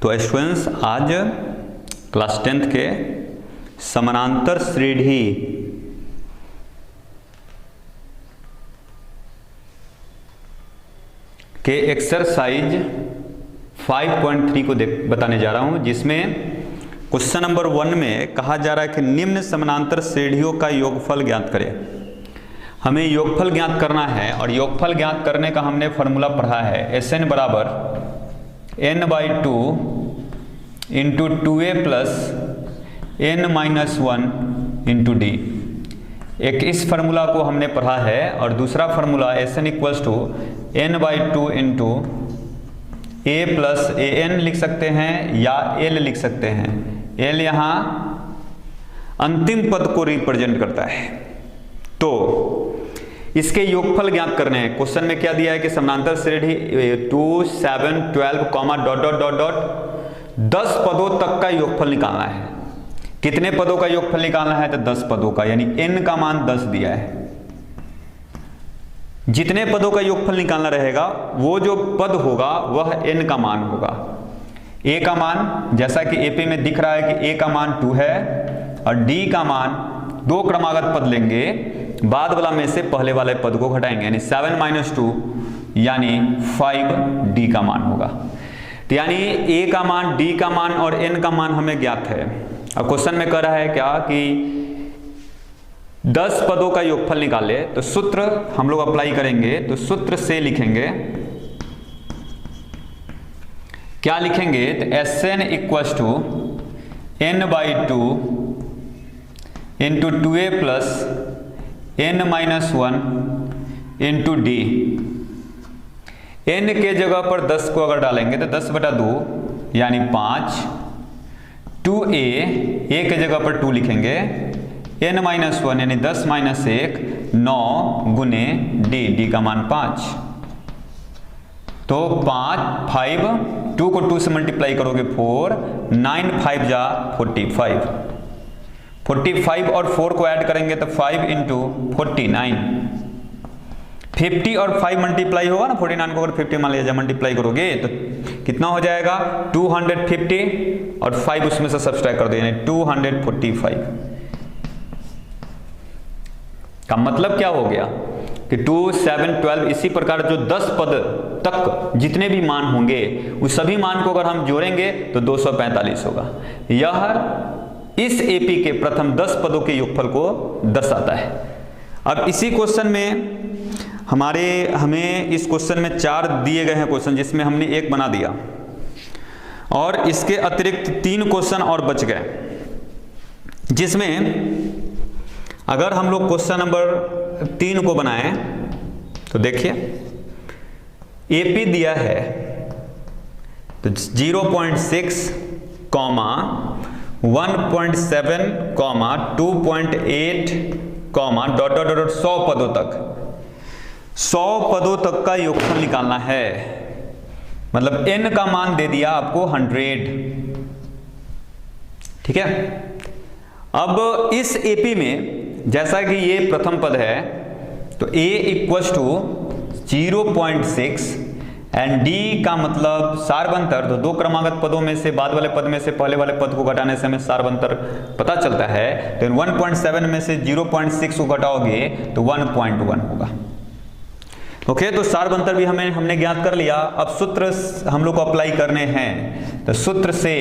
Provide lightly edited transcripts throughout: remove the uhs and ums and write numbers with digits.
तो स्टूडेंट्स आज class 10th के समानांतर श्रेणी के एक्सरसाइज 5.3 को बताने जा रहा हूं, जिसमें क्वेश्चन नंबर 1 में कहा जा रहा है कि निम्न समानांतर श्रेणियों का योगफल ज्ञात करें। हमें योगफल ज्ञात करना है और योगफल ज्ञात करने का हमने फॉर्मूला पढ़ा है Sn बराबर n/2 into 2a plus n-1 into D. एक इस फार्मूला को हमने पढ़ा है और दूसरा formula Sn equals to n/2 into a plus an लिख सकते हैं या l लिख सकते हैं। l यहाँ अंतिम पद को रिप्रेजेंट करता है। तो इसके योगफल ज्ञात करने हैं। क्वेश्चन में क्या दिया है कि समानांतर श्रेणी 2, 7, 12 comma dot dot dot dot 10 पदों तक का योगफल निकालना है। कितने पदों का योगफल निकालना है? तो 10 पदों का, यानी n का मान 10 दिया है। जितने पदों का योगफल निकालना रहेगा वो जो पद होगा वह n का मान होगा। a का मान जैसा कि AP में दिख रहा है कि a का मान 2 है और d का मान दो क्रमागत पद लेंगे, बाद वाला में से पहले वाले पद को घटाएंगे, यानी 7 - 2 यानी 5d का मान होगा। तो यानी a का मान, d का मान और n का मान हमें ज्ञात है। अब क्वेश्चन में कह रहा है क्या कि 10 पदों का योगफल निकाले, तो सूत्र हम लोग अप्लाई करेंगे। तो सूत्र से लिखेंगे, क्या लिखेंगे? तो Sn equals to n/2 into 2a plus n-1 into D. n के जगह पर 10 को अगर डालेंगे तो 10/2 यानी 5, 2a, a के जगह पर 2 लिखेंगे, n-1 यानी 10 - 1 9 गुने d का मान 5। तो 5 2 को 2 से मल्टीप्लाई करोगे 4, 9 5 जा 45 और 4 को ऐड करेंगे तो 5 इंटू 49। 50 और 5 मल्टीप्लाई होगा ना, 49 को अगर 50 मान लिया जाए मल्टीप्लाई करोगे तो कितना हो जाएगा? 250 और 5 उसमें से सब्सट्रैक्ट कर दो, यानी 245 का मतलब क्या हो गया कि 2, 7, 12 इसी प्रकार जो 10 पद तक जितने भी मान होंगे उस सभी मान को अगर हम जोड़ेंगे तो 245 होगा। यह इस AP के प्रथम 10 पदों के योगफल को दर्शाता है। अब इसी क्वेश्चन में हमें इस क्वेश्चन में 4 दिए गए हैं क्वेश्चन, जिसमें हमने 1 बना दिया और इसके अतिरिक्त 3 क्वेश्चन और बच गए, जिसमें अगर हम लोग क्वेश्चन नंबर 3 को बनाएं तो देखिए AP दिया है तो 0.6, 1.7, 2.8, डॉट डॉट डॉट 100 पदों तक। 100 पदों तक का योगफल निकालना है। मतलब n का मान दे दिया आपको 100। ठीक है। अब इस AP में जैसा कि ये प्रथम पद है तो a equals to 0.6 and d का मतलब सारबंतर, तो दो क्रमागत पदों में से बाद वाले पद में से पहले वाले पद को घटाने से हमें सारबंतर पता चलता है। तो 1.7 में से 0.6 को घटाओगे तो 1.1 होगा। ओके, तो सारबंतर भी हमने ज्ञात कर लिया। अब सूत्र हम लोग को अप्लाई करने हैं। तो सूत्र से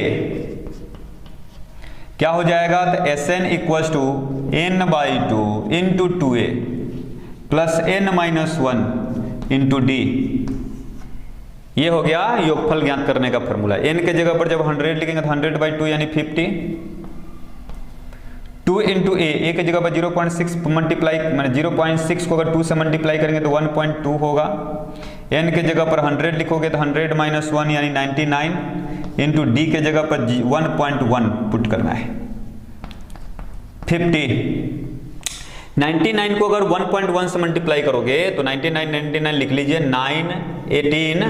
क्या हो जाएगा? तो Sn equals to n/2 into 2a plus n-1 into D. ये हो गया योगफल ज्ञात करने का फॉर्मूला। n के जगह पर जब 100 लिखेंगे तो 100/2 यानी 50। 2 इंटू a के जगह पर 0.6 मल्टीप्लाई, मैंने 0.6 को अगर 2 से मल्टीप्लाई करेंगे तो 1.2 होगा। n के जगह पर 100 लिखोगे तो 100-1 यानी 99 इंटू d के जगह पर 1.1 पुट करना है। 50 99 को अगर 1.1 से मल्टीप्लाई करोगे तो 99 लिख लीजिए, 9 18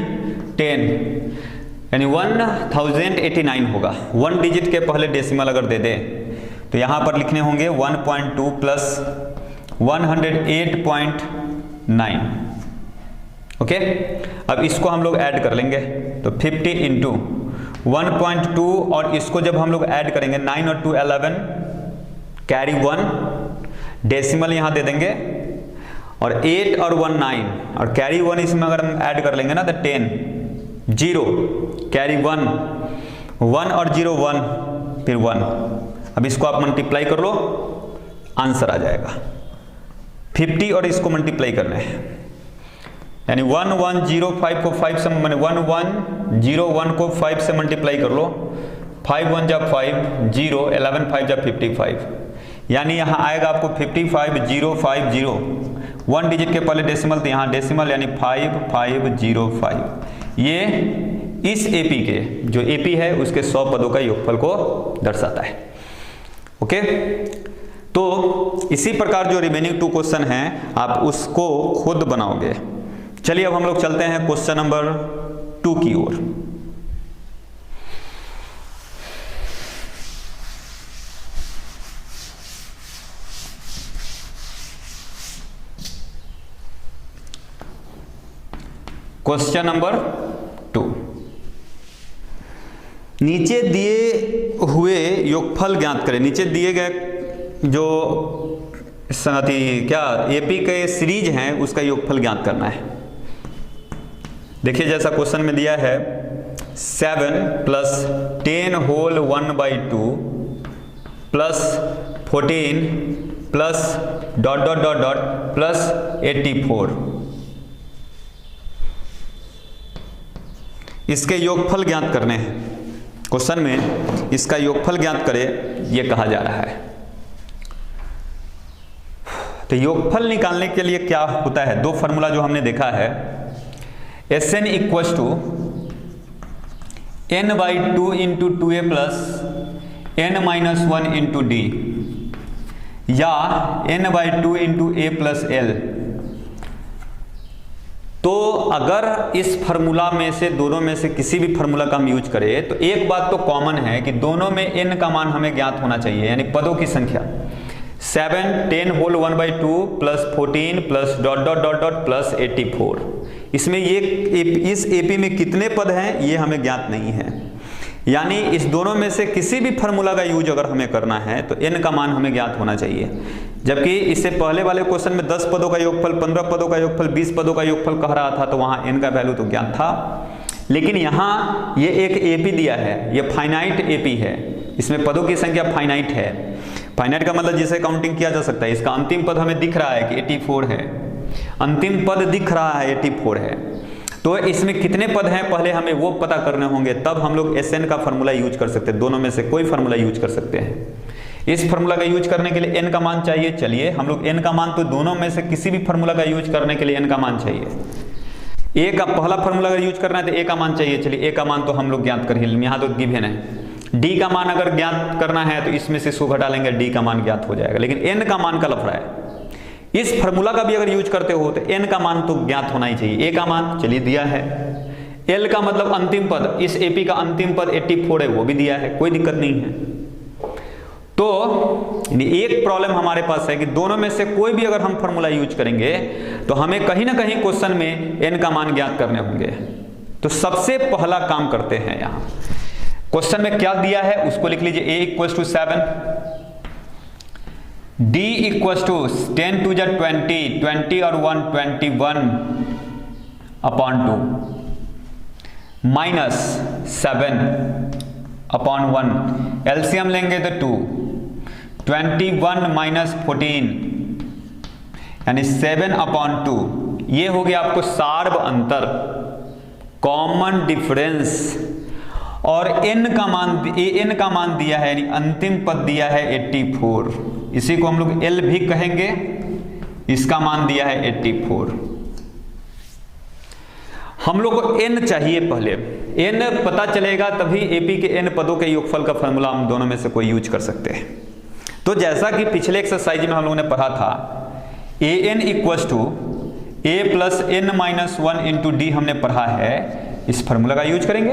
10 यानी 1089 होगा। 1 डिजिट के पहले डेसिमल अगर दे दे तो यहां पर लिखने होंगे 1.2 प्लस 108.9। ओके, अब इसको हम लोग ऐड कर लेंगे तो 50 इंटू 1.2 और इसको जब हम लोग ऐड करेंगे 9 और 2 11, कैरी 1, डेसिमल यहाँ दे देंगे, और 8 और 1 9, और कैरी 1 इसमें अगर हम ऐड कर लेंगे ना तो 10, 0, कैरी 1, 1 और 0 1, फिर 1। अब इसको आप मल्टीप्लाई कर लो, आंसर आ जाएगा 50 और इसको मल्टीप्लाई करना है, यानी 1105 को 5 से, मैंने 1101 को 5 से मल्टीप्लाई कर लो, 5 1 जा 5, 0, 11 5 जा 55, यानी यहाँ आएगा आपको 55050, 1 डिजिट के पहले डेसिमल, तो यहाँ डेसिमल यानी 5505। ये इस एपी के, जो एपी है उसके 100 पदों का योगफल को दर्शाता है। ओके, तो इसी प्रकार जो रिमेनिंग 2 क्वेश्चन हैं आप उसको खुद बनाओगे। चलिए अब हम लोग चलते हैं क्वेश्चन नंबर 2 की ओर। क्वेश्चन नंबर 2, नीचे दिए हुए योगफल ज्ञात करें। नीचे दिए गए जो क्या एपी के सीरीज हैं उसका योगफल ज्ञात करना है। देखिए जैसा क्वेश्चन में दिया है 7 plus 10 whole 1/2 plus 14 plus ... plus 84, इसके योगफल ज्ञात करने हैं। क्वेश्चन में इसका योगफल ज्ञात करें ये कहा जा रहा है। तो योगफल निकालने के लिए क्या होता है, 2 फॉर्मूला जो हमने देखा है, Sn equals to n/2 into 2a plus n-1 into d, या n/2 into a plus l। तो अगर इस फार्मूला में से, दोनों में से किसी भी फार्मूला का हम यूज करें तो एक बात तो कॉमन है कि दोनों में n का मान हमें ज्ञात होना चाहिए, यानी पदों की संख्या। 7 10 होल 1/2 प्लस 14 प्लस ... प्लस 84। इसमें ये इस एपी में कितने पद हैं ये हमें ज्ञात नहीं है, यानी इस दोनों में से किसी भी फार्मूला का यूज अगर हमें करना है तो n का मान हमें ज्ञात होना चाहिए। जबकि इससे पहले वाले क्वेश्चन में 10 पदों का योगफल, 15 पदों का योगफल, 20 पदों का योगफल कह रहा था, तो वहां n का वैल्यू तो ज्ञात था। लेकिन यहाँ ये एक एपी दिया है, ये फाइनाइट एपी है, इसमें पदों की संख्या फाइनाइट है। फाइनाइट का मतलब जिसे काउंटिंग किया जा सकता है। इसका अंतिम पद हमें दिख रहा है कि 84 है, अंतिम पद दिख रहा है 84 है। तो इसमें कितने पद हैं पहले हमें वो पता करने होंगे, तब हम लोग Sn का फार्मूला यूज कर सकते हैं। दोनों में से कोई फार्मूला यूज कर सकते हैं। इस फार्मूला का यूज करने के लिए n का मान चाहिए। चलिए हम लोग n का मान, तो दोनों में से किसी भी फार्मूला का यूज करने के लिए n का मान चाहिए। a का पहला फार्मूला अगर यूज करना है तो a का मान चाहिए। चलिए a का मान तो हम लोग ज्ञात कर ही, यहाँ तो गिवन है। d का मान अगर ज्ञात करना है तो इसमें से 100 घटा लेंगे, d का मान ज्ञात हो जाएगा। लेकिन n का मान का लफड़ा है। इस फार्मूला का भी अगर यूज करते हो तो n का मान तो ज्ञात होना ही चाहिए। a का मान चलिए दिया है, l का मतलब अंतिम पद, इस एपी का अंतिम पद 84 है, वो भी दिया है, कोई दिक्कत नहीं है। तो एक प्रॉब्लम हमारे पास है कि दोनों में से कोई भी अगर हम फार्मूला यूज करेंगे तो हमें कहीं ना कहीं क्वेश्चन में n का मान ज्ञात करने होंगे। तो सबसे पहला काम करते हैं, यहाँ क्वेश्चन में क्या दिया है उसको लिख लीजिए। a equals to 7, d equals to 10 2 20, 20 और 1 21/2 माइनस 7/1, एलसीएम लेंगे तो 2, 21 माइनस 14 यानी 7/2। ये हो गया आपको सार्व अंतर, कॉमन डिफरेंस। और n का मान दिया है, यानी अंतिम पद दिया है 84, इसी को हम लोग l भी कहेंगे। इसका मान दिया है 84। हम लोग को n चाहिए, पहले n पता चलेगा तभी एपी के n पदों के योगफल का फॉर्मूला हम दोनों में से कोई यूज कर सकते हैं। तो जैसा कि पिछले एक्सरसाइज में हम लोगों ने पढ़ा था, an equals to a plus n-1 into D हमने पढ़ा है, इस फॉर्मूला का यूज करेंगे।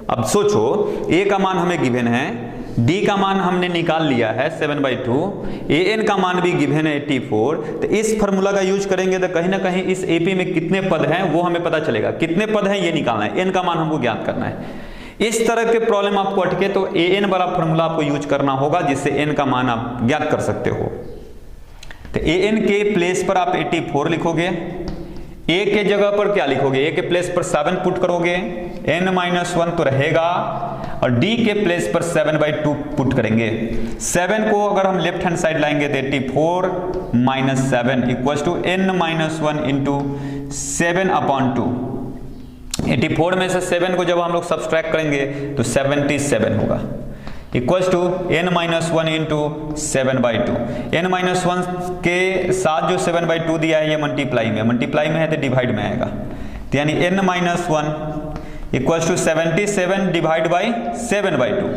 अब सोचो a का मान हमें गिवन है, d का मान हमने निकाल लिया है 7/2, an का मान भी गिवन है 84। तो इस फार्मूला का यूज करेंगे तो कहीं ना कहीं इस एपी में कितने पद हैं वो हमें पता चलेगा। कितने पद हैं ये निकालना है, n का मान हमको ज्ञात करना है। इस तरह के प्रॉब्लम आपको अटके तो an वाला फॉर्मूला आपको यूज करना होगा, जिससे n का मान आप ज्ञात कर सकते हो। तो an के प्लेस पर आप 84 लिखोगे, a के जगह पर क्या लिखोगे, a के प्लेस पर 7 पुट करोगे, n-1 तो रहेगा, और d के प्लेस पर 7/2 पुट करेंगे। 7 को अगर हम लेफ्ट हैंड साइड लाएंगे तो 84 - 7 इक्वल्स टू n-1 इंटू 7/2। 84 में से 7 को जब हम लोग सब्सट्रैक्ट करेंगे तो 77 होगा, equals to n-1 into 7/2। n-1 के साथ जो 7/2 दिया है ये मल्टीप्लाई में है तो डिवाइड में आएगा, तो यानी n-1 equals to 77 divide by 7/2।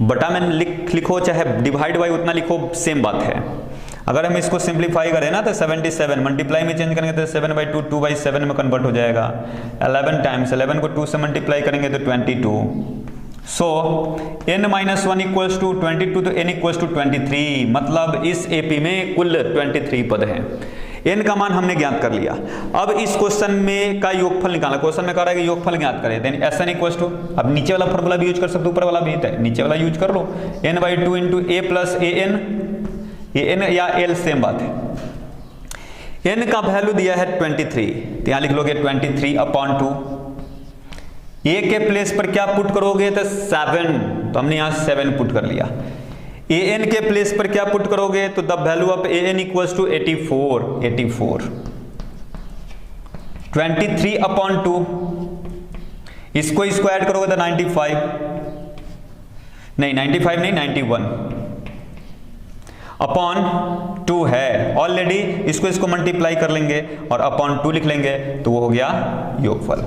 बटा में लिखो चाहे डिवाइड बाई उतना लिखो, सेम बात है। अगर हम इसको सिंप्लीफाई करें ना तो 77 मल्टीप्लाई में चेंज करेंगे तो 7/2 2/7 में कन्वर्ट हो जाएगा। 11 टाइम्स 11 को 2 से मल्टीप्लाई करेंगे तो 22। सो n-1 इक्वल्स टू 22 तो n इक्वल्स टू 23, मतलब इस एपी में कुल 23 पद हैं। n का मान हमने ज्ञात कर लिया। अब इस क्वेश्चन में का योगफल निकालना, क्वेश्चन में कह रहा है कि योगफल ज्ञात करें, देन Sn इक्वल्स टू, अब नीचे वाला फॉर्मूला भी यूज कर सकते हो, ऊपर वाला भी है, नीचे वाला यूज कर लो, n/2 into a plus an या l सेम बात है। n का वैल्यू दिया है 23, तो यहां लिख लोगे 23/2। a के प्लेस पर क्या पुट करोगे तो 7, तो हमने यहां 7 पुट कर लिया। an के प्लेस पर क्या पुट करोगे तो the value of an equals to 84। 23/2 इसको ऐड करोगे तो 91 91 अपॉन 2 है ऑलरेडी, इसको मल्टीप्लाई कर लेंगे और अपॉन 2 लिख लेंगे तो वो हो गया योगफल।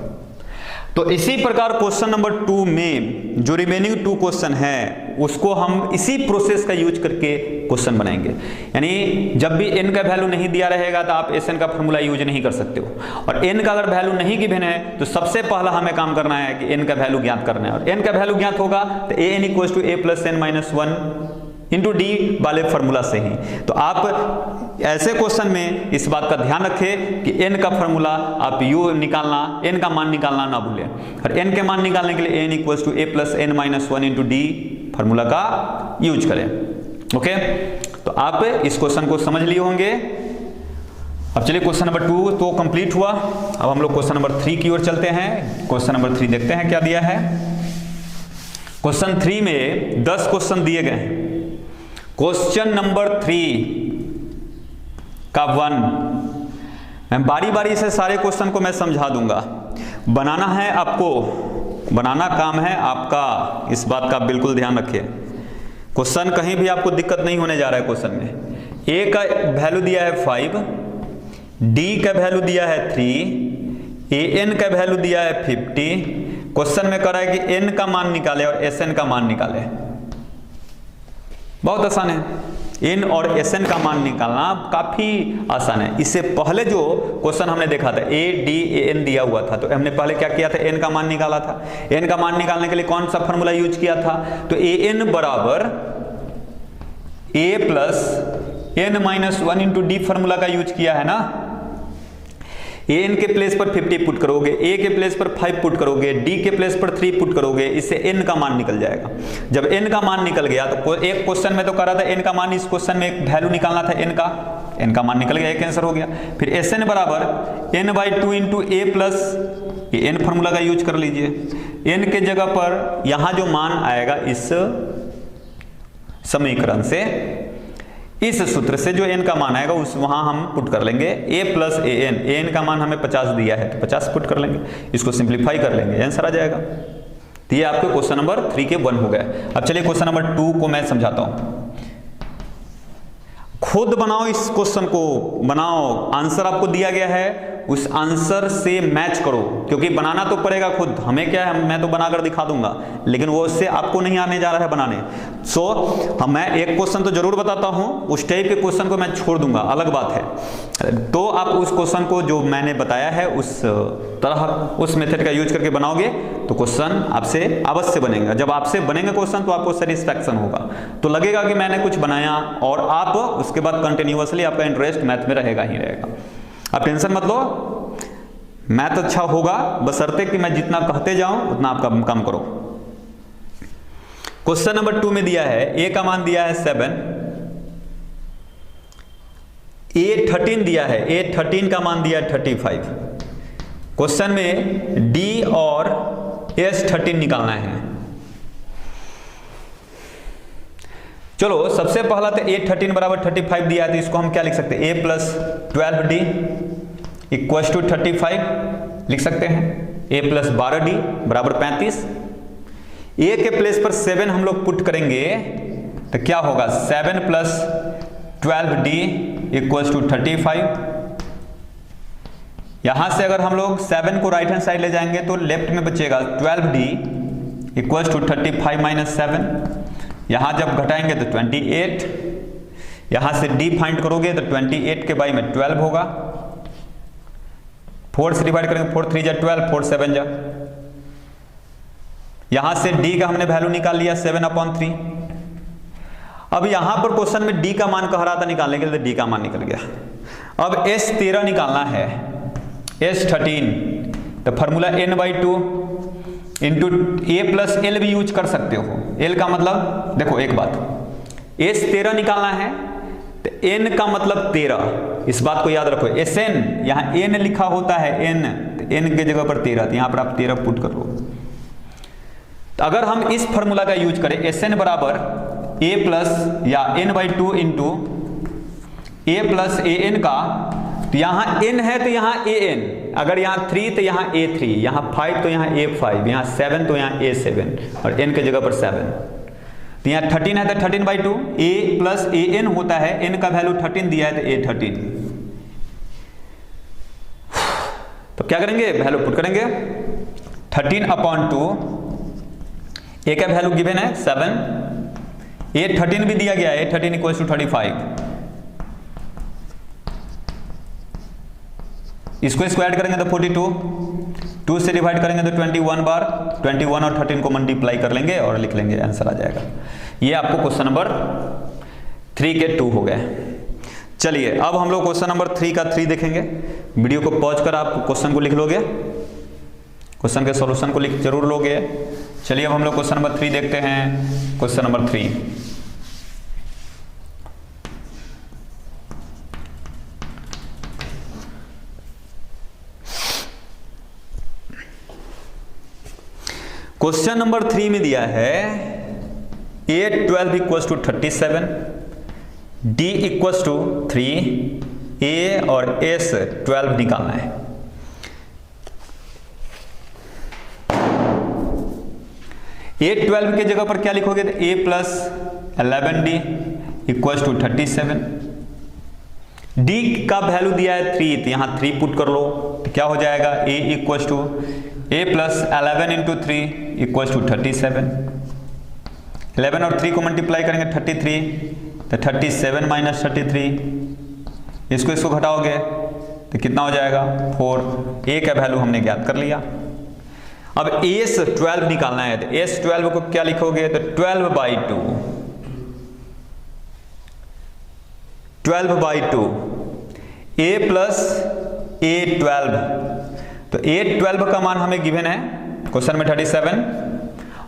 तो इसी प्रकार क्वेश्चन नंबर 2 में जो रिमेनिंग 2 क्वेश्चन है उसको हम इसी प्रोसेस का यूज करके क्वेश्चन बनाएंगे। यानी जब भी n का वैल्यू नहीं दिया रहेगा तो आप Sn का फॉर्मूला यूज नहीं कर सकते हो, और n का अगर वैल्यू नहीं गिवन है तो सबसे पहला हमें काम करना है कि n का वैल्यू ज्ञात करना है, और n का वैल्यू ज्ञात होगा तो an equals to a plus n-1 into D वाले फॉर्मूला से ही। तो आप ऐसे क्वेश्चन में इस बात का ध्यान रखें कि n का फॉर्मूला आप यू निकालना, n का मान निकालना ना भूलें, और n के मान निकालने के लिए n equals to a plus n-1 into D formula का यूज करें। ओके, तो आप इस क्वेश्चन को समझ लिए होंगे। अब चलिए क्वेश्चन नंबर 2 तो कंप्लीट हुआ, अब हम लोग क्वेश्चन नंबर 3 की ओर चलते हैं। क्वेश्चन नंबर 3 देखते हैं क्या दिया है। क्वेश्चन 3 में 10 क्वेश्चन दिए गए हैं। क्वेश्चन नंबर 3 का 1 मैं बारी बारी से सारे क्वेश्चन को मैं समझा दूंगा। बनाना है आपको, बनाना काम है आपका, इस बात का बिल्कुल ध्यान रखिए। क्वेश्चन कहीं भी आपको दिक्कत नहीं होने जा रहा है। क्वेश्चन में a का वैल्यू दिया है 5, d का वैल्यू दिया है 3, an का वैल्यू दिया है 50। क्वेश्चन में कह रहा है कि n का मान निकाले और Sn का मान निकाले। बहुत आसान है, n और Sn का मान निकालना काफी आसान है। इससे पहले जो क्वेश्चन हमने देखा था a d an दिया हुआ था, तो हमने पहले क्या किया था, n का मान निकाला था। n का मान निकालने के लिए कौन सा फॉर्मूला यूज किया था, तो an बराबर a plus n-1 into D formula का यूज किया है ना। an के प्लेस पर 50 पुट करोगे, a के प्लेस पर 5 पुट करोगे, d के प्लेस पर 3 पुट करोगे, इससे n का मान निकल जाएगा। जब n का मान निकल गया तो एक क्वेश्चन में तो कह रहा था n का मान, इस क्वेश्चन में एक वैल्यू निकालना था n का मान निकल गया, एक आंसर हो गया। फिर Sn बराबर n/2 into a plus n formula का यूज कर लीजिए। n के जगह पर यहां जो मान आएगा इस समीकरण से, इस सूत्र से जो n का मान आएगा उस वहां हम पुट कर लेंगे a प्लस an का मान हमें 50 दिया है तो 50 पुट कर लेंगे, इसको सिंप्लीफाई कर लेंगे, आंसर आ जाएगा। तो ये आपके क्वेश्चन नंबर 3 के 1 हो गए। अब चलिए क्वेश्चन नंबर 2 को मैं समझाता हूं। खुद बनाओ, इस क्वेश्चन को बनाओ, आंसर आपको दिया गया है उस आंसर से मैच करो, क्योंकि बनाना तो पड़ेगा खुद, हमें क्या है, मैं तो बनाकर दिखा दूंगा, लेकिन वो उससे आपको नहीं आने जा रहा है बनाने। सो मैं एक क्वेश्चन तो जरूर बताता हूं, उस टाइप के क्वेश्चन को मैं छोड़ दूंगा, अलग बात है। तो आप उस क्वेश्चन को जो मैंने बताया है उस तरह, उस मेथड का यूज करके बनाओगे तो क्वेश्चन आपसे अवश्य बनेगा। जब आपसे बनेगा क्वेश्चन तो आपको सेटिस्फैक्शन होगा, तो लगेगा कि मैंने कुछ बनाया, और आप उसके बाद कंटिन्यूअसली आपका इंटरेस्ट मैथ में रहेगा ही रहेगा। आप टेंशन मत लो, मैथ अच्छा होगा, बशर्ते कि मैं जितना कहते जाऊं उतना आपका कम करो। क्वेश्चन नंबर 2 में दिया है ए का मान दिया है 7, A13 दिया है, A13 का मान दिया है 35। क्वेश्चन में D और S13 निकालना है। चलो सबसे पहला तो A13 बराबर 35 दिया है, तो इसको हम क्या लिख सकते हैं, A plus 12D equal to 35 लिख सकते हैं। A प्लस 12D बराबर 35। A के प्लेस पर 7 हम लोग पुट करेंगे तो क्या होगा, 7 प्लस 12D इक्वल टू 35। यहां से अगर हम लोग 7 को राइट हैंड साइड ले जाएंगे तो लेफ्ट में बचेगा 12D इक्वल टू 35 माइनस 7। यहां जब घटाएंगे तो 28, यहां से D फाइंड करोगे तो 28 के बाई में 12 होगा। 4 से डिवाइड करेंगे, 4 3 जा 12, 4 7 जा। यहां से D का हमने वैल्यू निकाल लिया 7/3। अब यहां पर क्वेश्चन में D का मान कह रहा था निकालने के लिए, तो D का मान निकल गया। अब S13 निकालना है, S13 तो formula n/2 into A plus L भी यूज कर सकते हो। L का मतलब देखो एक बात, S13 निकालना है तो N का मतलब 13, इस बात को याद रखो। Sn यहाँ N लिखा होता है N, तो N के जगह पर 13, तो यहाँ पर आप 13 पुट कर लो। तो अगर हम इस फॉर्मूला का यूज करें, Sn बराबर A प्लस या n/2 into A plus AN का, तो यहाँ n है तो यहाँ AN, अगर यहाँ 3 तो यहाँ A3, यहाँ 5 तो यहाँ A5, यहाँ 7 तो यहाँ A7 और n के जगह पर 7। तो यहाँ 13 है तो 13/2, A प्लस AN होता है, n का वैल्यू 13 दिया है तो A13। तो क्या करेंगे, वैल्यू पुट करेंगे 13/2, A का वैल्यू गिवन है 7, A13 भी दिया गया है, A13 इक्वल टू 35। इसको स्क्वायर करेंगे तो 42, 2 से डिवाइड करेंगे तो 21 बार, 21 और 13 को मल्टीप्लाई कर लेंगे और लिख लेंगे, आंसर आ जाएगा। ये आपको क्वेश्चन नंबर 3 के 2 हो गए। चलिए अब हम लोग क्वेश्चन नंबर 3 का 3 देखेंगे। वीडियो को पॉज कर आप क्वेश्चन को लिख लोगे, क्वेश्चन के सॉल्यूशन को लिख जरूर लोगे। चलिए अब हम लोग क्वेश्चन नंबर 3 देखते हैं। क्वेश्चन नंबर 3, क्वेश्चन नंबर 3 में दिया है A12 equal to 37, D equal to 3, A और S12 निकालना है। A12 के जगह पर क्या लिखोगे, तो A plus 11D equal to 37। D का वैल्यू दिया है 3, तो यहाँ 3 पुट कर लो, तो क्या हो जाएगा, A equal to A plus 11 into 3 equal to 37। 11 और 3 को मल्टीप्लाई करेंगे 33, तो 37 माइनस 33, इसको घटाओगे तो कितना हो जाएगा 4। A का वैल्यू हमने ज्ञात कर लिया। अब S12 निकालना है, तो S12 को क्या लिखोगे, तो 12/2, 12/2 A प्लस A12, तो A12 का मान हमें गिवन है क्वेश्चन में 37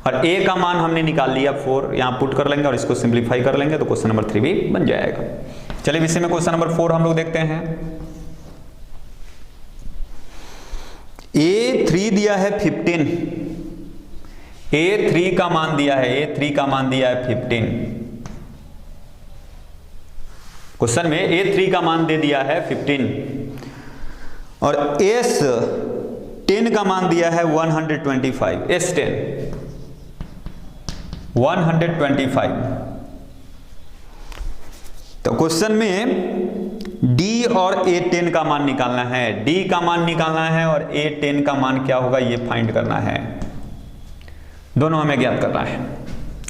और A का मान हमने निकाल लिया 4, यहाँ पुट कर लेंगे और इसको सिंप्लीफाई कर लेंगे तो क्वेश्चन नंबर 3 भी बन जाएगा। चलिए इसी में क्वेश्चन नंबर 4 हम लोग देखते हैं। A3 दिया है 15, A3 का मान दिया है, A3 का मान दिया है 15। क्वेश्चन में A3 का मान दे दिया है 15 और S10 का मान दिया है 125, S10 125। तो क्वेश्चन में D और A10 का मान निकालना है, D का मान निकालना है और A10 का मान क्या होगा ये फाइंड करना है, दोनों हमें ज्ञात करना है।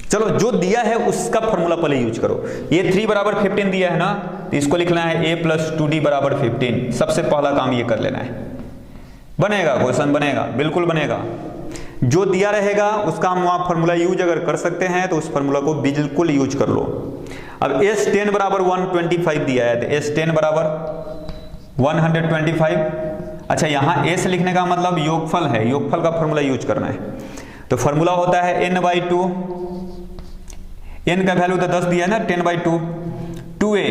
चलो जो दिया है उसका फॉर्मूला पहले यूज करो। A3 बराबर 15 दिया है ना, तो इसको लिखना है A प्लस 2D बराबर 15। सबसे पहला काम ये कर लेना है, बनेगा क्वेश्चन, बनेगा, बिल्कुल बनेगा। जो दिया रहेगा उसका हम वहां फॉर्मूला यूज अगर कर सकते हैं तो उस फॉर्मूला को बिल्कुल यूज कर लो। अब S10 बराबर 125 दिया है, तो S10 बराबर 125, अच्छा, यहाँ एस लिखने का मतलब योगफल है, योगफल का फॉर्मूला यूज करना है। तो फॉर्मूला होता है n/2, n का वैल्यू तो 10 दिया है ना, 10/2, 2a,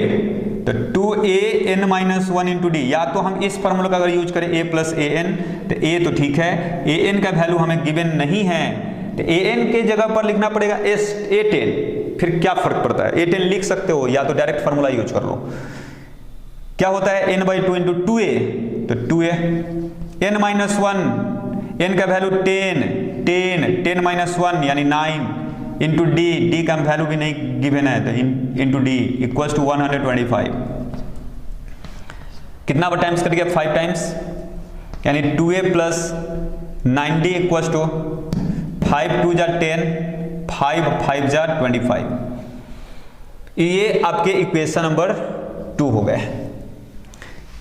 तो 2a n - 1 इंटू डी। या तो हम इस फॉर्मूला का अगर यूज करें a + an, तो a तो ठीक है, an का वैल्यू हमें गिवन नहीं है, तो an के जगह पर लिखना पड़ेगा a10। फिर क्या फर्क पड़ता है, a10 लिख सकते हो या तो डायरेक्ट फॉर्मूला यूज कर लो। क्या होता है n/2 इंटू 2a, तो 2a, n - 1, n का वैल्यू 10 - 1 यानी 9 इंटू डी का वैल्यू भी नहीं गिवन है, तो इंटू डी इक्वल्स टू 125। कितना टाइम्स कर गया, 5 टाइम्स, यानी 2a + 9d इक्वल्स टू 5 × 2 = 10, 5 × 5 = 25। ये आपके इक्वेशन नंबर 2 हो गए।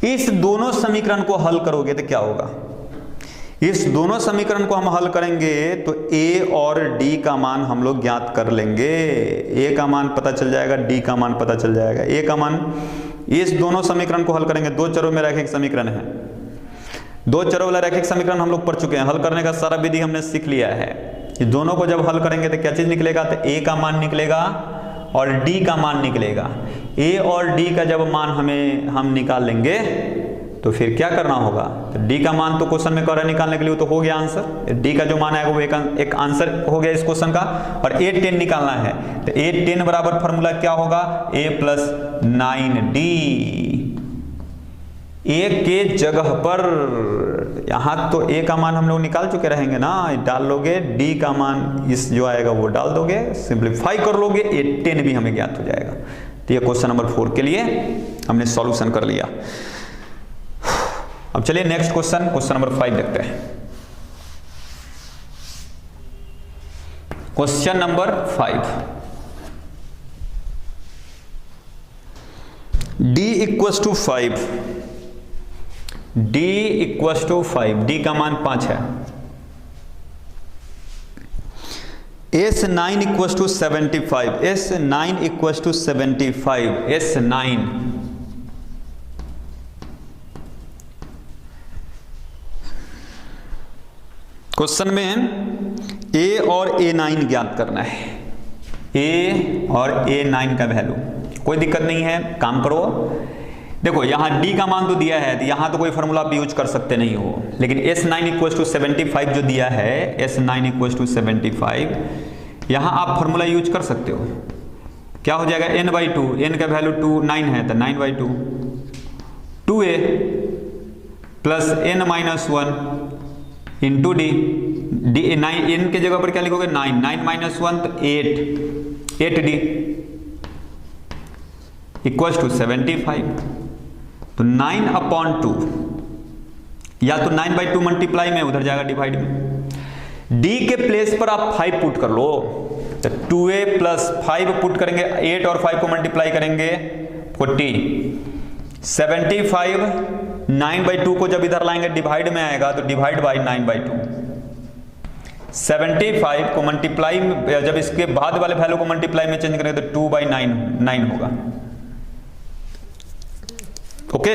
इस दोनों समीकरण को हल करोगे तो क्या होगा, इस दोनों समीकरण को हम हल करेंगे तो a और d का मान हम लोग ज्ञात कर लेंगे। a का मान पता चल जाएगा, d का मान पता चल जाएगा। a का मान, इस दोनों समीकरण को हल करेंगे, दो चरों में रैखिक समीकरण है, दो चरों वाला रैखिक समीकरण हम लोग पढ़ चुके हैं, हल करने का सारा विधि हमने सीख लिया है। ये दोनों को जब हल करेंगे तो क्या चीज निकलेगा, तो a का मान निकलेगा और d का मान निकलेगा। a और d का जब मान हम निकाल लेंगे तो फिर क्या करना होगा, तो d का मान तो क्वेश्चन में कर रहे निकालने के लिए, तो हो गया आंसर। d का जो मान आएगा वो एक आंसर हो गया इस क्वेश्चन का। और a10 निकालना है, तो a10 बराबर फॉर्मूला क्या होगा, a + 9d। a के जगह पर यहाँ तो a का मान हम लोग निकाल चुके रहेंगे ना, डाल लोगे, d का मान इस जो आएगा वो डाल दोगे, सिंप्लीफाई कर लोगे, a10 भी हमें ज्ञात हो जाएगा। तो ये क्वेश्चन नंबर 4 के लिए हमने सॉल्यूशन कर लिया। अब चलिए नेक्स्ट क्वेश्चन, क्वेश्चन नंबर 5 देखते हैं। Question number 5, d = 5, d = 5, d का मान 5 है। S9 = 75, S9 = 75, S9 क्वेश्चन में a और a9 ज्ञात करना है, a और a9 का वैल्यू। कोई दिक्कत नहीं है, काम करो। देखो यहाँ d का मान तो दिया है, तो यहाँ तो कोई फॉर्मूला आप यूज कर सकते नहीं हो, लेकिन S9 = 75 जो दिया है, S9 = 75, यहाँ आप फॉर्मूला यूज कर सकते हो। क्या हो जाएगा, n/2, n का वैल्यू 9 है, तो 9/2, 2a + n - 1 into D, 9 n के जगह पर क्या लिखोगे, 9 - 1 तो 8d इक्वल्स टू 75। तो 9/2, या तो 9/2 मल्टीप्लाई में उधर जाएगा डिवाइड में, d के प्लेस पर आप 5 पुट कर लो, तो 2a + 5 पुट करेंगे, 8 और 5 को मल्टीप्लाई करेंगे 40, 75, 9/2 को जब इधर लाएंगे डिवाइड में आएगा तो डिवाइड बाई 9/2, 75 को मल्टीप्लाई जब इसके बाद वाले वैल्यू को मल्टीप्लाई में चेंज करेंगे तो 2/9 होगा। ओके,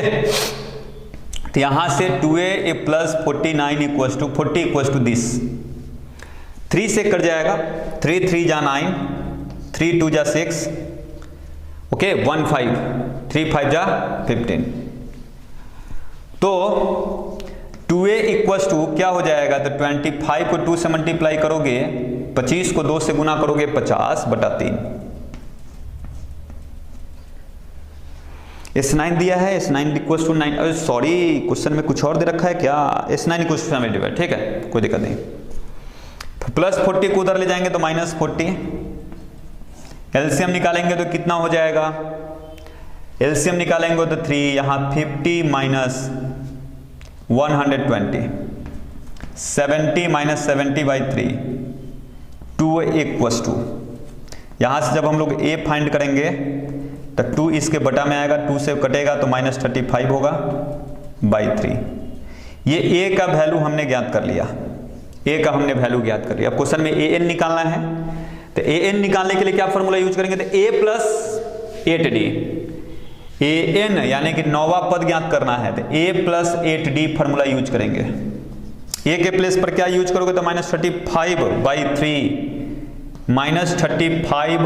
तो यहां से 2a + 49 = 40 = दिस, 3 से कट जाएगा, 3 3 जा 9, 3 2 जा 6, ओके 1 5, 3 5 जा 15। तो 2a = क्या हो जाएगा, तो 25 को 2 से मल्टीप्लाई करोगे, 25 को 2 से गुना करोगे, 50/3। S9 दिया है, S9 = 9, अरे सॉरी क्वेश्चन में कुछ और दे रखा है क्या, S9 = 75, ठीक है कोई दिक्कत नहीं। +40 को उधर ले जाएंगे तो -40, एलसीएम निकालेंगे तो कितना हो जाएगा, एलसीएम निकालेंगे तो 3, यहाँ 50 - 120, 70 - 70/3, 2 = 2। यहाँ से जब हम लोग a फाइंड करेंगे तो 2 इसके बटा में आएगा, 2 से कटेगा तो -35 होगा बाई 3। ये a का वैल्यू हमने ज्ञात कर लिया, a का हमने वैल्यू ज्ञात कर लिया। अब क्वेश्चन में an निकालना है, तो an निकालने के लिए क्या फॉर्मूला यूज करेंगे, तो a + 8d, an यानी कि 9वां पद ज्ञात करना है तो a plus 8d formula use करेंगे। a के प्लेस पर क्या यूज करोगे तो -35/3 -35/3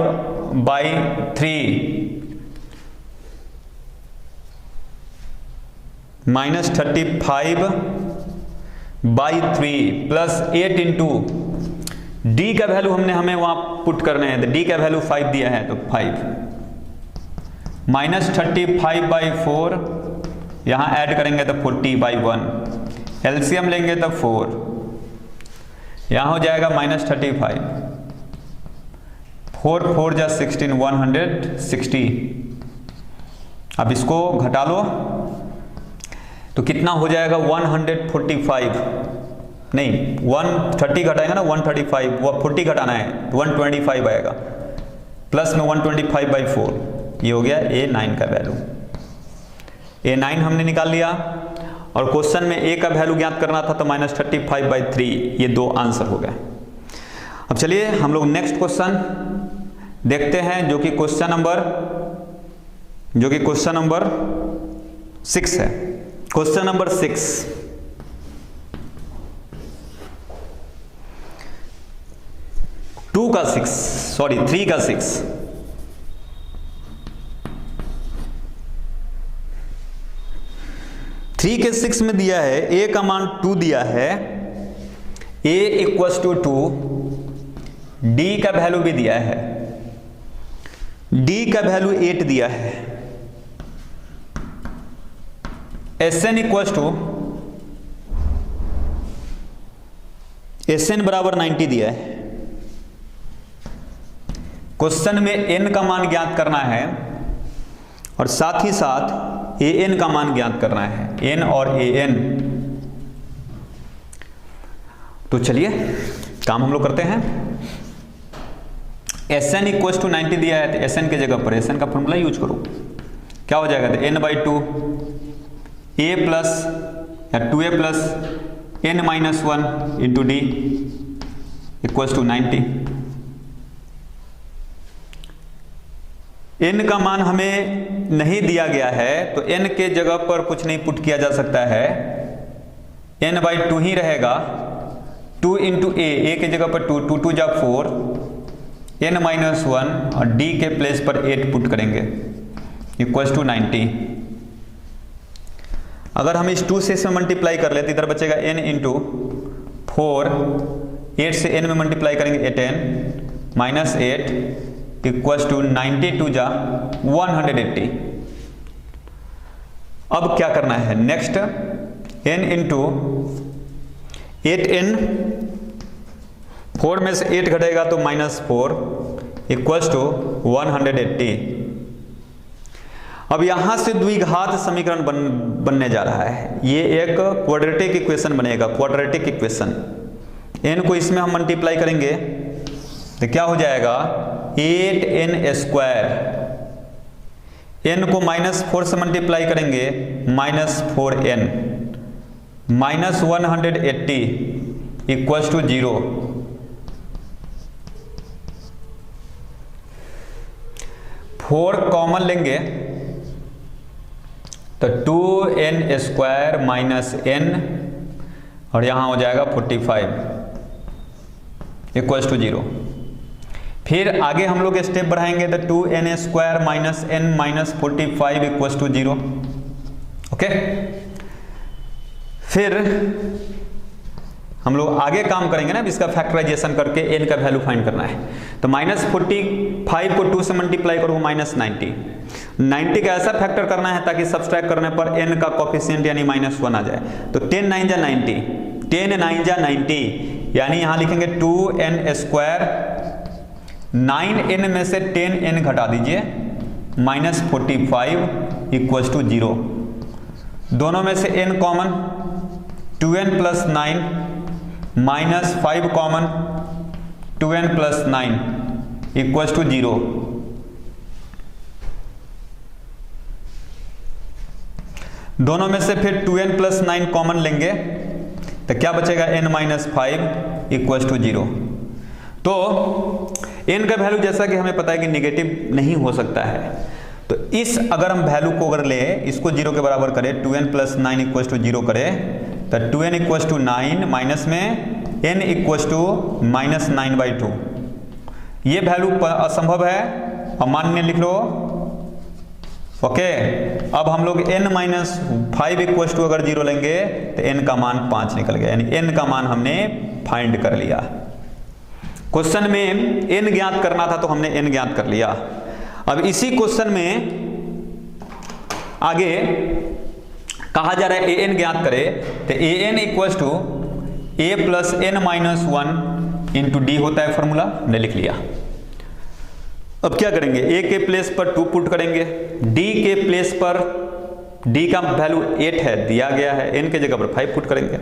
-35/3 प्लस 8 इंटू d का वैल्यू हमें वहां पुट करने हैं तो d का वैल्यू 5 दिया है तो 5 -35/4 यहां ऐड करेंगे तो 40/1 एलसीएम लेंगे तो 4 यहां हो जाएगा -35 4 4 जा 16 160। अब इसको घटा लो तो कितना हो जाएगा 145 नहीं 130 घटाएगा ना 135 वो 40 घटाना है 125 आएगा प्लस में 125/4 ये हो गया A9 का वैल्यू। A9 हमने निकाल लिया और क्वेश्चन में A का वैल्यू ज्ञात करना था तो -35/3 ये दो आंसर हो गए। अब चलिए हम लोग नेक्स्ट क्वेश्चन देखते हैं जो कि क्वेश्चन नंबर 6 है। क्वेश्चन नंबर 6 3 का 6 3 के 6 में दिया है a का मान 2 दिया है, a = 2, d का वैल्यू भी दिया है, d का वैल्यू 8 दिया है, Sn बराबर 90 दिया है। क्वेश्चन में n का मान ज्ञात करना है और साथ ही साथ an का मान ज्ञात करना है, n और an। तो चलिए काम हम लोग करते हैं। Sn = 90 दिया है तो Sn के जगह पर Sn का फॉर्मूला यूज करो। क्या हो जाएगा तो n/2 a प्लस या 2a plus n-1 into d = 90। n का मान हमें नहीं दिया गया है तो n के जगह पर कुछ नहीं पुट किया जा सकता है, n/2 ही रहेगा। 2 इंटू a के जगह पर 2 2 2 जा 4 n-1 और d के प्लेस पर 8 पुट करेंगे = 90। अगर हम इस 2 से इसमें मल्टीप्लाई कर लेते इधर बचेगा n इंटू 4, 8 से n में मल्टीप्लाई करेंगे 8n -8 = 92 जा 180। अब क्या करना है नेक्स्ट n इंटू 8n 4 में से 8 घटेगा तो -4 = 180। अब यहां से द्विघात समीकरण बनने जा रहा है, ये एक क्वाड्रेटिक इक्वेशन बनेगा, क्वाड्रेटिक इक्वेशन। n को इसमें हम मल्टीप्लाई करेंगे तो क्या हो जाएगा 8n², n को -4 से मल्टीप्लाई करेंगे -4n, -180 = 0। 4 कॉमन लेंगे तो 2n² -n और यहां हो जाएगा 45 = 0। फिर आगे हम लोग स्टेप बढ़ाएंगे तो 2n² -n -45 = 0। ओके, फिर हम लोग आगे काम करेंगे ना, इसका फैक्टराइजेशन करके n का वैल्यू फाइंड करना है। तो -45 को 2 से मल्टीप्लाई करो -90, 90 का ऐसा फैक्टर करना है ताकि सब्सट्रैक्ट करने पर n का कोफिशिएंट यानी -1 आ जाए। तो 10 9 जा 90, 10 9 जा 90 यानी यहां लिखेंगे 2n², 9n में से 10n घटा दीजिए -45 = 0। दोनों में से n common, 2n + 9 -5 common, 2n + 9 = 0। दोनों में से फिर 2n + 9 कॉमन लेंगे तो क्या बचेगा n-5 = 0। तो n का वैल्यू जैसा कि हमें पता है कि नेगेटिव नहीं हो सकता है, तो इस अगर हम वैल्यू को अगर ले इसको 0 के बराबर करें 2n + 9 = 0 करें तो 2n = 9 माइनस में n = -9/2। ये वैल्यू असंभव है, अमान्य लिख लो। ओके, अब हम लोग n-5 = अगर 0 लेंगे तो n का मान 5 निकल गया, यानी n का मान हमने फाइंड कर लिया। क्वेश्चन में n ज्ञात करना था तो हमने n ज्ञात कर लिया। अब इसी क्वेश्चन में आगे कहा जा रहा है an ज्ञात करे, तो an = a + n - 1 × d होता है फॉर्मूला, हमने लिख लिया। अब क्या करेंगे, a के प्लेस पर 2 पुट करेंगे, d के प्लेस पर d का वैल्यू 8 है दिया गया है, n के जगह पर 5 पुट करेंगे।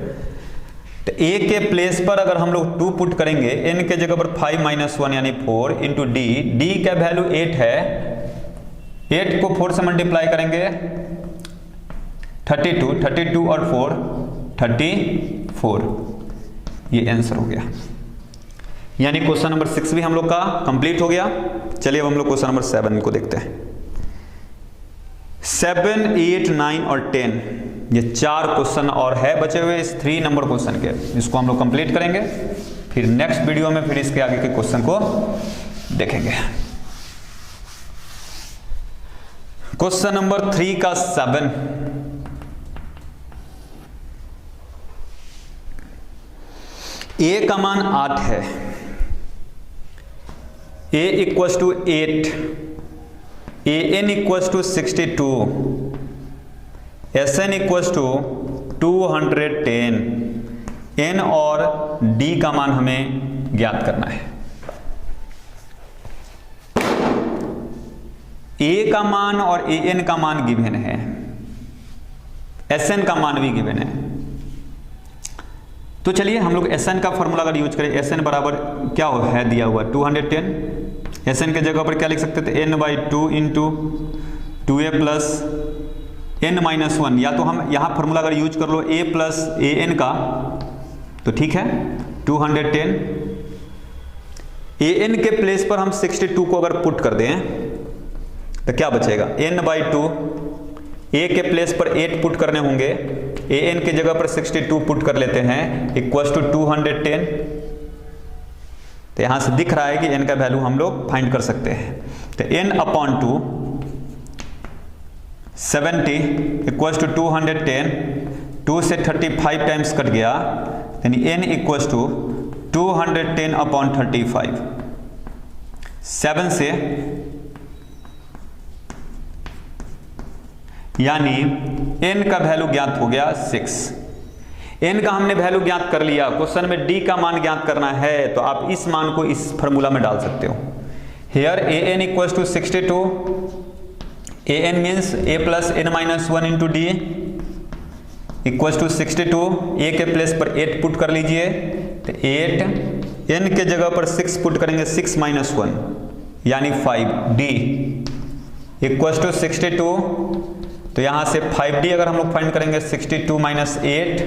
तो a के प्लेस पर अगर हम लोग 2 पुट करेंगे, n के जगह पर 5 - 1 यानी 4 × d का वैल्यू 8 है, 8 को 4 से मल्टीप्लाई करेंगे 32 और 4 34, ये आंसर हो गया। यानी क्वेश्चन नंबर 6 भी हम लोग का कंप्लीट हो गया। चलिए अब हम लोग क्वेश्चन नंबर 7 को देखते हैं। 7, 8, 9 और 10, ये 4 क्वेश्चन और है बचे हुए इस 3 नंबर क्वेश्चन के, इसको हम लोग कंप्लीट करेंगे। फिर नेक्स्ट वीडियो में फिर इसके आगे के क्वेश्चन को देखेंगे। क्वेश्चन नंबर 3 का 7, a का मान 8 है, a = 8, an = 62, Sn = 210, n और d का मान हमें ज्ञात करना है। a का मान और an का मान गिवन है, Sn का मान भी गिवन है। तो चलिए हम लोग Sn का फॉर्मूला अगर यूज करें, Sn बराबर क्या है दिया हुआ 210, Sn के जगह पर क्या लिख सकते थे, n/2 × 2a + n-1, या तो हम यहाँ फॉर्मूला अगर यूज कर लो a + an का तो ठीक है 210। an के प्लेस पर हम 62 को अगर पुट कर दें तो क्या बचेगा, n/2, a के प्लेस पर 8 पुट करने होंगे, an के जगह पर 62 पुट कर लेते हैं = 210। तो यहां से दिख रहा है कि n का वैल्यू हम लोग फाइंड कर सकते हैं। तो n/2 70 = 210, 2 से 35 टाइम्स कट गया, यानी n = 210/35, 7 से, यानी n का वैल्यू ज्ञात हो गया 6। n का हमने वैल्यू ज्ञात कर लिया। क्वेश्चन में d का मान ज्ञात करना है तो आप इस मान को इस फॉर्मूला में डाल सकते हो। Here an = 62, an means a + n - 1 × d = 62, a के प्लेस पर 8 पुट कर लीजिए, तो 8, n के जगह पर 6 पुट करेंगे, 6 - 1 यानी 5, d = 62। तो यहां से 5d अगर हम लोग फाइंड करेंगे 62 - 8,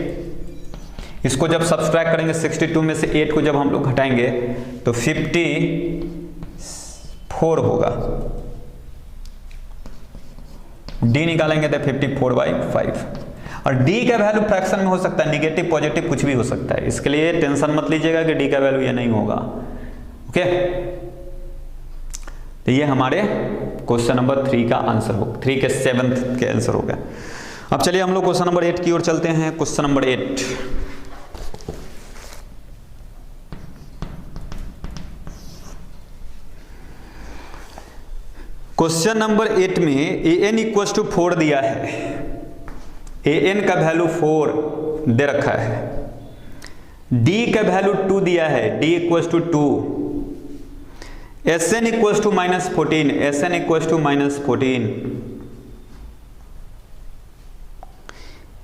इसको जब सब्सट्रैक्ट करेंगे 62 में से 8 को जब हम लोग घटाएंगे तो 54 होगा, d निकालेंगे तो 54/5। और d का वैल्यू फ्रैक्शन में हो सकता है, निगेटिव पॉजिटिव कुछ भी हो सकता है, इसके लिए टेंशन मत लीजिएगा कि d का वैल्यू ये नहीं होगा। ओके, तो ये हमारे क्वेश्चन नंबर 3 का आंसर हो, 3 के 7th के आंसर हो गया। अब चलिए हम लोग क्वेश्चन नंबर 8 की ओर चलते हैं। क्वेश्चन नंबर 8, क्वेश्चन नंबर 8 में an = 4 दिया है, an का वैल्यू 4 दे रखा है, d का वैल्यू 2 दिया है, d = 2, Sn = -14, Sn = -14,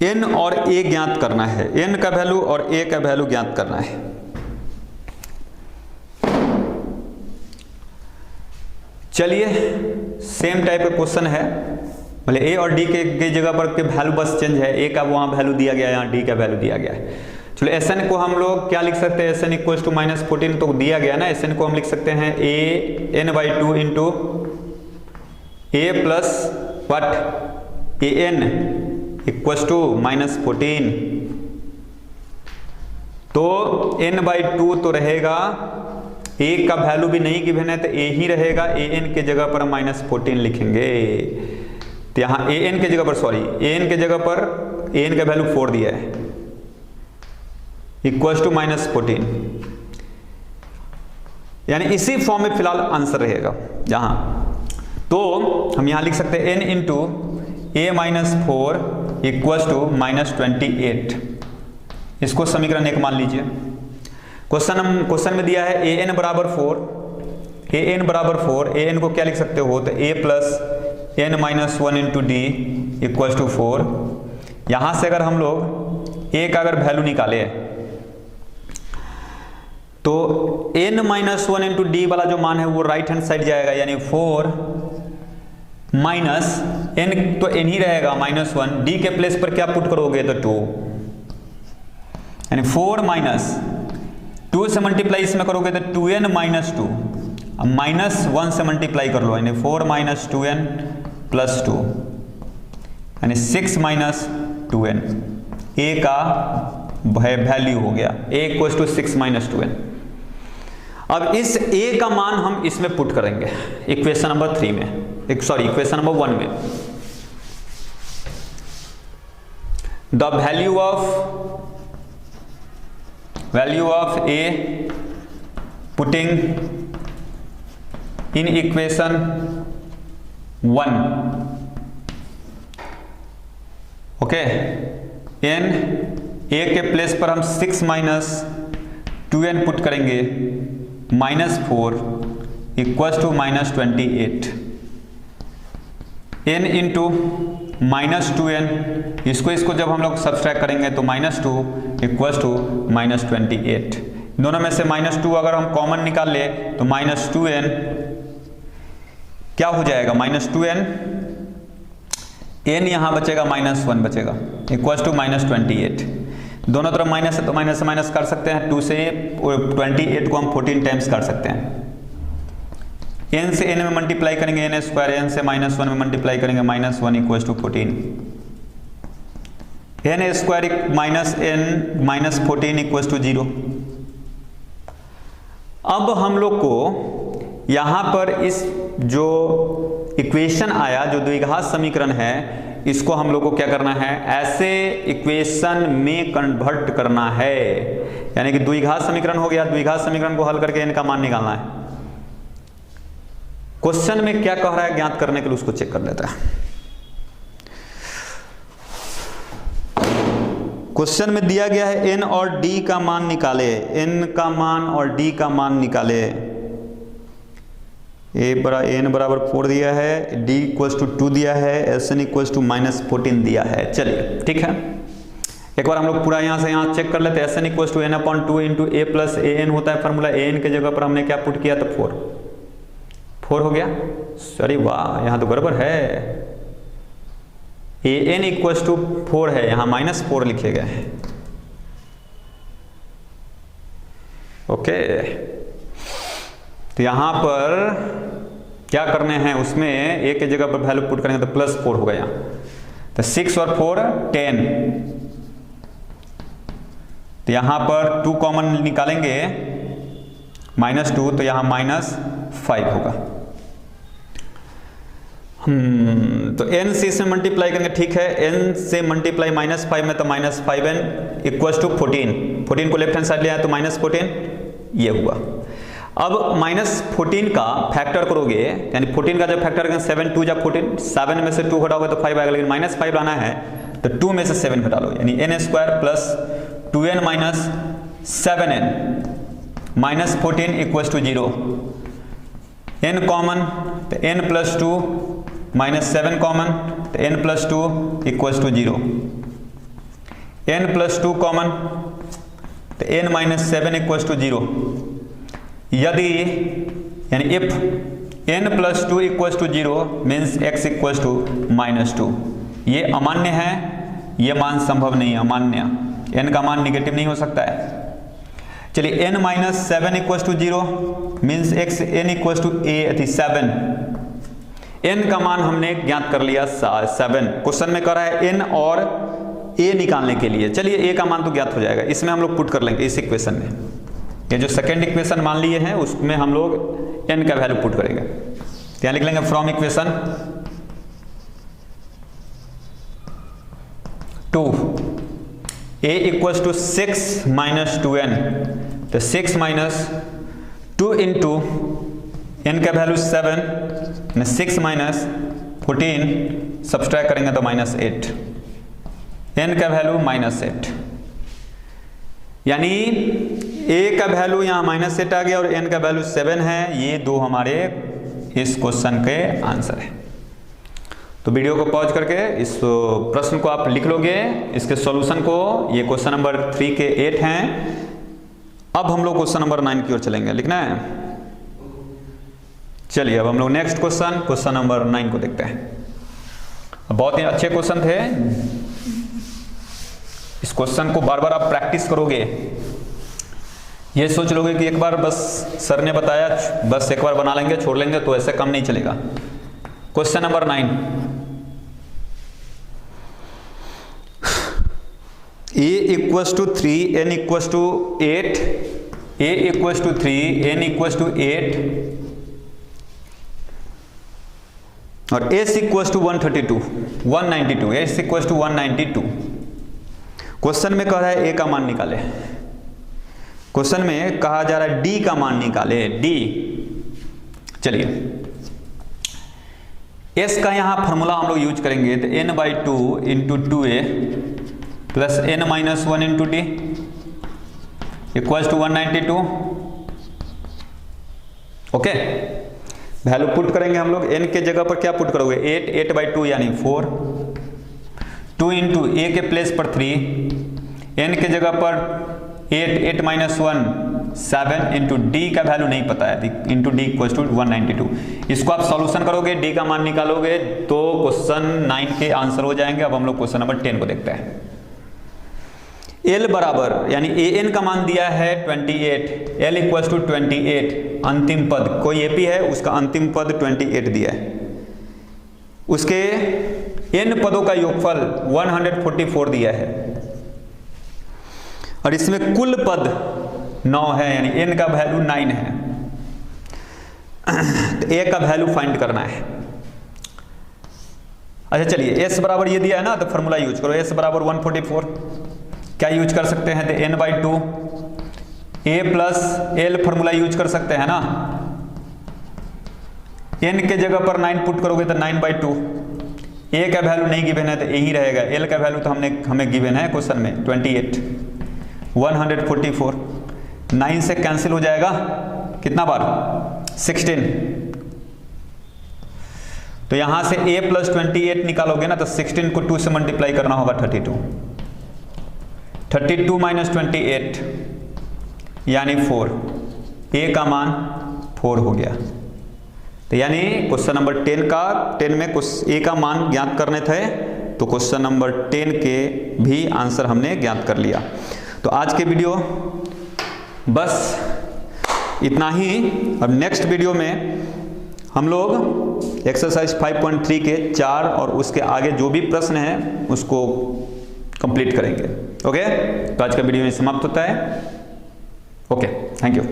n और a ज्ञात करना है, n का वैल्यू और a का वैल्यू ज्ञात करना है। चलिए सेम टाइप का क्वेश्चन है, भले a और d के जगह पर के वैल्यू बस चेंज है, a का वहां वैल्यू दिया गया है, यहाँ d का वैल्यू दिया गया है। चलो Sn को हम लोग क्या लिख सकते हैं, Sn = -14 तो दिया गया ना, Sn को हम लिख सकते हैं a n/2 × A plus what A N equal to -14, तो n/2 तो रहेगा, ए का वैल्यू भी नहीं गिवन है तो ए ही रहेगा, ए एन के जगह पर हम -14 लिखेंगे। तो यहाँ ए एन के जगह पर, सॉरी ए एन के जगह पर ए एन का वैल्यू 4 दिया है, इक्वल टू -14, यानी इसी फॉर्म में फिलहाल आंसर रहेगा यहां। तो हम यहां लिख सकते हैं n into A -4 equal to -28, इसको समीकरण 1 मान लीजिए। क्वेश्चन में दिया है ए एन बराबर 4, ए एन बराबर 4, ए एन को क्या लिख सकते हो, तो a plus n -1 into D equal to 4। यहां से अगर हम लोग a का अगर वैल्यू निकाले तो n -1 इंटू डी वाला जो मान है वो राइट हैंड साइड जाएगा, यानी 4 माइनस n, तो n ही रहेगा -1, d के प्लेस पर क्या पुट करोगे तो 2, यानी 4 माइनस 2 से मल्टीप्लाई इसमें करोगे तो 2n -2, अब -1 से मल्टीप्लाई कर लो, यानी 4 - 2n + 2, यानी 6 - 2n, a का वैल्यू हो गया, a = 6 - 2n। अब इस a का मान हम इसमें पुट करेंगे इक्वेशन नंबर 3 में, इक्वेशन नंबर 1 में। The value of a putting in equation 1, okay, n a के प्लेस पर हम 6 - 2n पुट करेंगे, -4 equal to -28, n into -2n, इसको जब हम लोग सब्सट्रैक्ट करेंगे तो -2 इक्वल टू -28, दोनों में से -2 अगर हम कॉमन निकाल ले तो -2n क्या हो जाएगा, -2n, n यहां बचेगा -1 बचेगा, इक्वल टू -28, दोनों तरफ माइनस है तो माइनस से माइनस कर सकते हैं, 2 से 28 को हम 14 टाइम्स कर सकते हैं, n से n में मल्टीप्लाई करेंगे n स्क्वायर, n से -1 में मल्टीप्लाई करेंगे -1 equal to 14, n square n -14 equal to 0। अब हम लोग को यहां पर इस जो इक्वेशन आया, जो द्विघात समीकरण है, इसको हम लोग को क्या करना है, ऐसे इक्वेशन में कन्वर्ट करना है, यानी कि द्विघात समीकरण हो गया, द्विघात समीकरण को हल करके इनका मान निकालना है। क्वेश्चन में क्या कह रहा है ज्ञात करने के लिए उसको चेक कर लेता है। क्वेश्चन में दिया गया है n और d का मान निकाले, n का मान और d का मान निकाले, n बराबर 4 दिया है, d इक्वल टू 2 दिया है, Sn इक्वल टू -14 दिया है। चलिए ठीक है, एक बार हम लोग पूरा यहाँ से यहाँ चेक कर लेते हैं। Sn equal to n/2 into a plus an होता है फॉर्मूला, an के जगह पर हमने क्या पुट किया तो 4 हो गया। अरे वाह, यहाँ तो गड़बड़ है, an इक्वल टू 4 है, यहाँ -4 लिखे गए हैं, ओके। तो यहां पर क्या करने हैं, उसमें a के जगह पर वैल्यू पुट करेंगे तो +4 होगा यहाँ, तो 6 और 4 10, तो यहां पर 2 कॉमन निकालेंगे -2, तो यहां -5 होगा। तो n से इसमें मल्टीप्लाई करेंगे, ठीक है, n से मल्टीप्लाई -5 में तो -5n इक्वल टू 14 को लेफ्ट हैंड साइड ले आए तो -14, ये हुआ। अब -14 का फैक्टर करोगे, यानी 14 का जब फैक्टर करेंगे 7 2 जा 14, 7 में से 2 घटाओगे तो 5 आएगा, लेकिन -5 लाना है तो 2 में से 7 घटा लो, यानी n square plus 2n minus 7n -14 equal to 0, n common तो n प्लस 2 -7 कॉमन तो n plus 2 equal to 0, n plus 2 common तो n -7 इक्वल टू 0। यदि यानी if n plus 2 equal to 0 means x equal to -2, ये अमान्य है, ये मान संभव नहीं है, अमान्य, n का मान निगेटिव नहीं हो सकता है। चलिए n -7 equal to 0 means x n equal to 7, n का मान हमने ज्ञात कर लिया 7। क्वेश्चन में कह रहा है n और a निकालने के लिए। चलिए a का मान तो ज्ञात हो जाएगा, इसमें हम लोग पुट कर लेंगे इस इक्वेशन में। ये जो सेकेंड इक्वेशन मान लिए हैं उसमें हम लोग n का वैल्यू पुट करेंगे। तो यहाँ लिख लेंगे from equation 2 a equals to 6 minus 2n, तो 6 माइनस 2 इंटू n का वैल्यू 7, 6 माइनस 14 सब्सट्रैक्ट करेंगे तो -8, n का वैल्यू -8, यानी a का वैल्यू यहाँ -8 आ गया और n का वैल्यू 7 है। ये दो हमारे इस क्वेश्चन के आंसर है। तो वीडियो को पॉज करके इस प्रश्न को आप लिख लोगे, इसके सॉल्यूशन को। ये क्वेश्चन नंबर 3 के 8 हैं। अब हम लोग क्वेश्चन नंबर 9 की ओर चलेंगे। लिखना है? चलिए अब हम लोग नेक्स्ट क्वेश्चन नंबर 9 को देखते हैं। बहुत ही अच्छे क्वेश्चन थे। इस क्वेश्चन को बार बार आप प्रैक्टिस करोगे, ये सोच लोगे कि एक बार बस सर ने बताया बस एक बार बना लेंगे छोड़ लेंगे, तो ऐसे काम नहीं चलेगा। Question number 9, a equals to 3 n equals to 8, a equals to 3 n equals to 8 और s equals to 192, s equals to 192। क्वेश्चन में कह रहा है a का मान निकाले। क्वेश्चन में कहा जा रहा है d का मान निकाले, d। चलिए s का यहां फॉर्मूला हम लोग यूज करेंगे, तो n/2 into 2a plus n-1 into d equals to 192। Okay, value put करेंगे हम लोग। n के जगह पर क्या पुट करोगे? 8/2 यानी 4, 2 इंटू a के प्लेस पर 3, n के जगह पर 8 माइनस 1 7 इंटू डी का वैल्यू नहीं पता है, इंटू डी इक्वल्स टू 192। इसको आप सॉल्यूशन करोगे, डी का मान निकालोगे तो क्वेश्चन 9 के आंसर हो जाएंगे। अब हम लोग क्वेश्चन नंबर 10 को देखते हैं। एल बराबर, यानी ए एन का मान दिया है 28, एल इक्वल्स टू 28, अंतिम पद कोई एपी है उसका अंतिम पद 28 दिया है, उसके एन पदों का योगफल 144 दिया है और इसमें कुल पद 9 है, यानी एन का वैल्यू 9 है। तो ए का वैल्यू फाइंड करना है। अच्छा चलिए, एस बराबर ये दिया है ना, तो फॉर्मूला यूज करो। एस बराबर 144 क्या यूज कर सकते हैं? तो n/2 a plus L formula use कर सकते हैं ना। n के जगह पर 9 पुट करोगे तो 9/2, a का वैल्यू नहीं गिवन है तो यही रहेगा। l का वैल्यू तो हमें गिवन है क्वेश्चन में 28, 144, 9 से कैंसिल हो जाएगा कितना बार? 16। तो यहां से a प्लस 28 निकालोगे ना, तो 16 को 2 से मल्टीप्लाई करना होगा 32 माइनस 28 यानी 4, a का मान 4 हो गया। तो यानी क्वेश्चन नंबर 10 में a का मान ज्ञात करने थे, तो क्वेश्चन नंबर 10 के भी आंसर हमने ज्ञात कर लिया। तो आज के वीडियो बस इतना ही। अब नेक्स्ट वीडियो में हम लोग एक्सरसाइज 5.3 के 4 और उसके आगे जो भी प्रश्न है उसको कंप्लीट करेंगे। ओके, तो आज का वीडियो में समाप्त होता है। Okay, thank you.